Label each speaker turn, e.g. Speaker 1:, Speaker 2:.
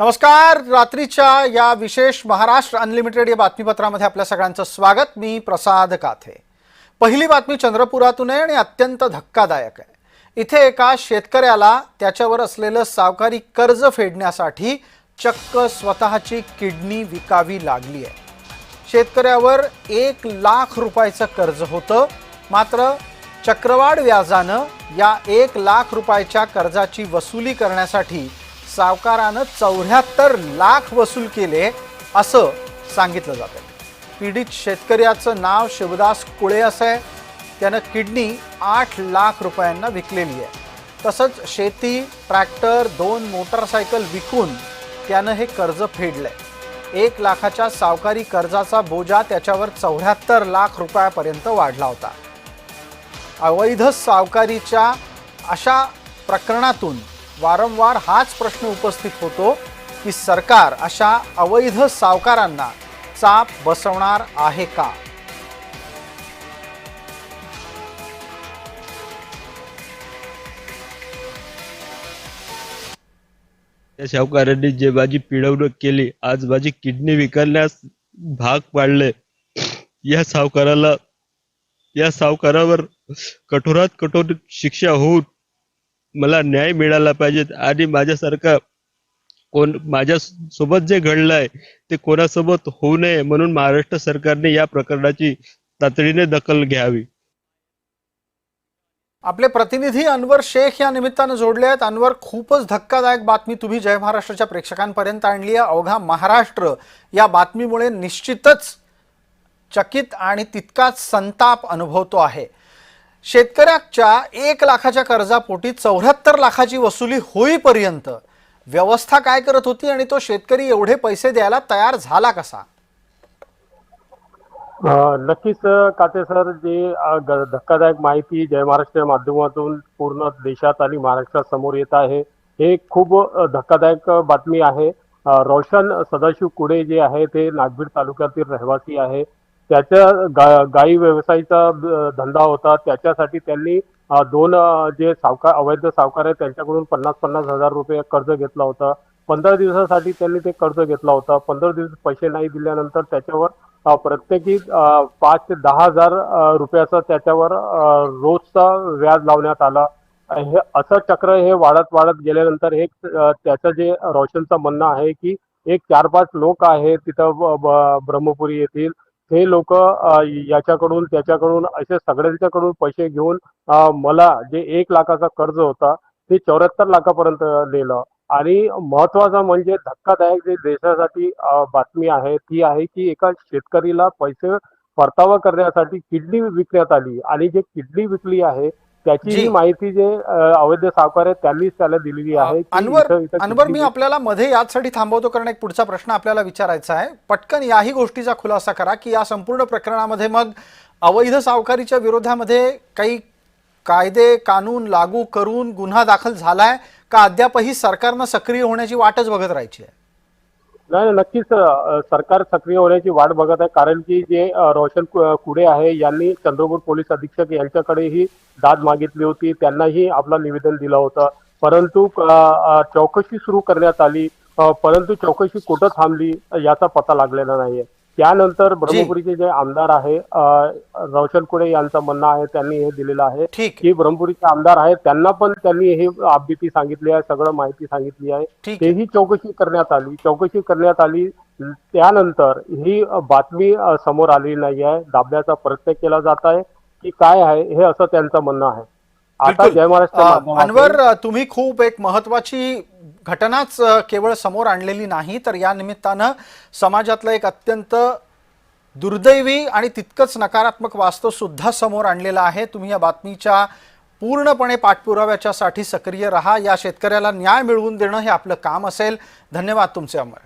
Speaker 1: नमस्कार. रात्रीच्या या विशेष महाराष्ट्र अनलिमिटेड या बातमीपत्रामध्ये आपल्या सगळ्यांचं स्वागत. मी प्रसाद काथे. पहिली बातमी चंद्रपुरातून आहे आणि अत्यंत धक्कादायक आहे. इथे एका शेतकऱ्याला त्याच्यावर असलेलं सावकारी कर्ज फेडण्यासाठी चक्क स्वतःची किडनी विकावी लागली आहे. शेतकऱ्यावर 1 लाख रुपयाचं कर्ज होतं, मात्र चक्रवाढ व्याजानं या 1 लाख रुपयाच्या कर्जाची वसुली करण्यासाठी सावकारानं 74 लाख वसूल केले असं सांगितलं जातं. पीडित शेतकऱ्याचं नाव शिवदास कुळे असं आहे. त्यानं किडनी 8 लाख रुपयांना विकलेली आहे. तसंच शेती, ट्रॅक्टर, 2 मोटरसायकल विकून त्यानं हे कर्ज फेडलंय. 1 लाखाच्या सावकारी कर्जाचा बोजा त्याच्यावर 74 लाख रुपयापर्यंत वाढला होता. अवैध सावकारीच्या अशा प्रकरणातून वारंवार हाच प्रश्न उपस्थित होतो की सरकार अशा अवैध सावकारांना चाप बसवणार आहे का?
Speaker 2: त्या सावकारांनी जे माझी पिळवणूक केली, आज माझी किडनी विकण्यास भाग पाडले. या सावकारावर कठोरात कठोर शिक्षा होऊन मला न्याय मिळाला पाहिजे आणि माझ्यासारखा माझ्या सोबत जे घडलंय ते कोणासोबत होऊ नये म्हणून महाराष्ट्र सरकारने या प्रकरणाची तातडीने दखल घ्यावी.
Speaker 1: आपले प्रतिनिधी अनवर शेख या निमित्तानं जोडले आहेत. अनवर, खूपच धक्कादायक बातमी तुम्ही जय महाराष्ट्राच्या प्रेक्षकांपर्यंत आणली आहे. अवघा महाराष्ट्र या बातमीमुळे निश्चितच चकित आणि तितकाच संताप अनुभवतो आहे. शेतकऱ्याच्या 1 लाखाच्या कर्जापोटी 74 लाखाची वसुली होईपर्यंत व्यवस्था काय करत होती आणि तो शेतकरी एवढे पैसे द्यायला तयार झाला कसा?
Speaker 3: नक्कीच काते सर, जे धक्कादायक माहिती जय महाराष्ट्र माध्यमातून पूर्ण देशात आणि महाराष्ट्रात समोर येत आहे, हे खूप धक्कादायक बातमी आहे. रोशन सदाशिव कुळे जे आहे ते नागभीड तालुक्यातील रहिवासी आहे. त्याच्या गाई व्यवसायाचा धंदा होता. त्याच्यासाठी त्यांनी 2 जे अवैध सावकार आहेत त्यांच्याकडून 50-50 हजार रुपये कर्ज घेतला होता. 15 दिवसासाठी त्यांनी ते कर्ज घेतला होता. 15 दिवस पैसे नाही दिल्यानंतर त्याच्यावर प्रत्येकी 5 ते 10 हजार रुपयाचा त्याच्यावर रोजचा व्याज लावण्यात आला. हे असं चक्र हे वाढत गेल्यानंतर त्याचं जे रोशनचं म्हणणं आहे की 4-5 लोक आहेत तिथं ब्रह्मपुरी येथील, हे लोक याच्याकडून त्याच्याकडून असे सगळ्यांच्याकडून पैसे घेऊन मला जे 1 लाखाचा कर्ज होता ते 74 लाखापर्यंत नेलं. आणि महत्वाचं म्हणजे धक्कादायक जे देशासाठी बातमी आहे ती आहे की एका शेतकरीला पैसे परतावा करण्यासाठी किडनी विकण्यात आली आणि जे किडनी विकली आहे त्याची ही माहिती जे अवैध सावकार आहेत त्यांनीच त्याला दिलेली आहे.
Speaker 1: अनवर, मी आपल्याला मध्ये यासाठी थांबवतो कारण एक पुढचा प्रश्न आपल्याला विचारायचा आहे. पटकन याही गोष्टीचा खुलासा करा की या संपूर्ण प्रकरणामध्ये मग अवैध सावकारीच्या विरोधामध्ये काही कायदे कानून लागू करून गुन्हा दाखल झालाय का अद्यापही सरकारनं सक्रिय होण्याची वाटच बघत राहायची आहे?
Speaker 3: नाही, नक्कीच सरकार सक्रिय होण्याची वाट बघत आहे. कारण की जे रोशन कुळे आहे यांनी चंद्रपूर पोलीस अधीक्षक यांच्याकडेही दाद मागितली होती. त्यांनाही आपलं निवेदन दिलं होतं, परंतु चौकशी सुरू करण्यात आली, परंतु चौकशी कुठं थांबली याचा पत्ता लागलेला नाहीये. त्यानंतर ब्रह्मपुरीचे जे आमदार आहे रोशन कुळे यांचं म्हणणं आहे, त्यांनी हे दिलेलं आहे की ब्रह्मपुरीचे आमदार आहेत त्यांना पण त्यांनी हे आपबीती सांगितली आहे, सगळं माहिती सांगितली आहे. तेही चौकशी करण्यात आली. त्यानंतर ही बातमी समोर आलेली नाही आहे. दाब्याचा प्रयत्न केला जात आहे की काय आहे हे, असं त्यांचं म्हणणं आहे. आता जय महाराष्ट्र
Speaker 1: अनवर, तुम्ही खूप एक महत्वाची घटनाच केवळ समोर आणलेली नाही तर या निमित्तानं समाजातलं एक अत्यंत दुर्दैवी आणि तितकंच नकारात्मक वास्तव सुद्धा समोर आणलेलं आहे. तुम्ही या बातमीच्या पूर्णपणे पाठपुराव्याच्यासाठी सक्रिय रहा. या शेतकऱ्याला न्याय मिळवून देणं हे आपलं काम असेल. धन्यवाद तुमचे अमर.